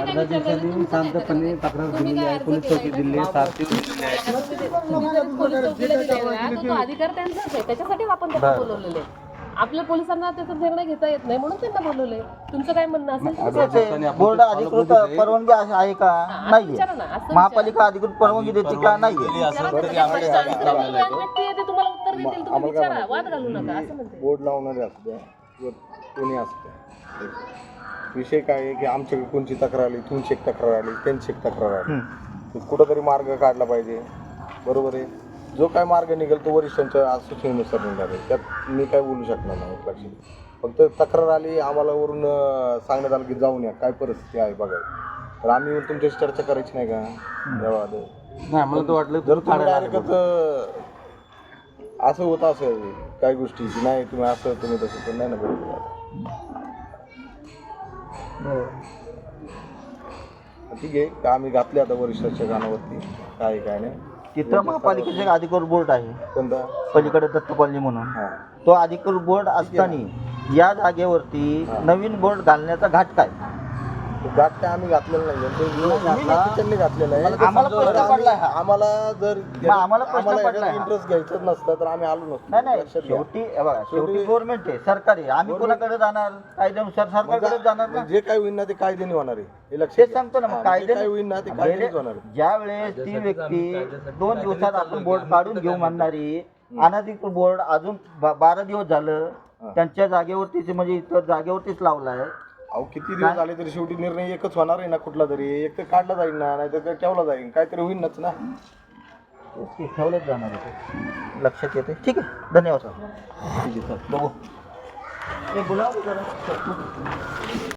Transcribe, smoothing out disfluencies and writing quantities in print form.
अर्धा दिवसांनी शांतपणे तक्रार दिलेली आहे, पोलीस चौकी दिली आहे, सारथी दिलेली आहे. तो अधिकार त्यांचाच आहे, त्याच्यासाठी आपण त्यांना बोलवलेले. आपल्या पोलिसांना त्याचा निर्णय घेता येत नाही म्हणून त्यांना बोलवले. तुमचं काय म्हणणं असेल बोर्ड अधिकृत परवानगी आहे का नाही? महापालिका अधिकृत परवानगी देते का नाही? व्यक्ती आहे ते तुम्हाला उत्तर देतील, तुम्ही विचारा, वाद घालू नका असं म्हणते. बोर्ड लावणारे असू द्या किंवा कोणी असू द्या, विषय काय आहे की आमच्याकडे कोणची तक्रार आली, तुमची एक तक्रार आली, त्यांची एक तक्रार आली, कुठंतरी मार्ग काढला पाहिजे. बरोबर आहे. जो काय मार्ग निघेल तो वरिष्ठांच्या सूचनेनुसार निघाले, त्यात मी काय बोलू शकणार नाही. लक्षात फक्त तक्रार आली आम्हाला वरून सांगण्यात आलं की जाऊन या, काय परिस्थिती आहे बघा, तर आम्ही येऊन तुमच्याशी चर्चा करायची नाही का? तेव्हा नाही मला तर वाटलं जर तुम्ही डायरेक्टच असं होत असेल काही गोष्टीची, नाही तुम्ही असं तुम्ही तसं, तर नाही ना बरोबर. ठीक आहे का आम्ही घातले आता वरिष्ठाच्या कानावरती काय काय नाही. तिथं महापालिकेचे एक अधिकृत बोर्ड आहे, कोणता? पलीकडे दत्त कॉलनी म्हणून. तो अधिकृत बोर्ड असताना या जागेवरती नवीन बोर्ड घालण्याचा घाट काय? घाट काय आम्ही घातलेला नाही, त्यांनी घातलेला आहे. आम्हाला प्रश्न पडलाय हा. आम्हाला जर आम्हाला प्रश्न पडलाय इंटरेस्ट घ्यायचं नसतं तर आम्ही आलो नसतो. नाही शेवटी बघा, शेवटी गव्हर्नमेंट आहे, सरकार आहे. आम्ही कोणाकडे जाणार? कायद्यानुसार सरकारकडे जाणार ना. जे काय होईल ना ते कायद्याने होणार आहे, हे लक्षात तेच घ्या. सांगतो ना, मग जे काय होईल ना ते कायद्यानेच होणार आहे. ज्या वेळेस ती व्यक्ती 2 दिवसात आपण बोर्ड काढून घेऊ म्हणणारी अनधिकृत बोर्ड अजून 12 दिवस झालं त्यांच्या जागेवरतीच, म्हणजे इतर जागेवरतीच लावलाय. अहो किती दिवस झाले तरी शेवटी निर्णय एकच होणार आहे ना कुठला तरी. एक तर काढला जाईल ना, नाही तर ठेवला जाईल, काहीतरी होईलच ना. ठेवलंच जाणार आहे, लक्षात येते. ठीक आहे, धन्यवाद सर. ठीक आहे सर, बघू.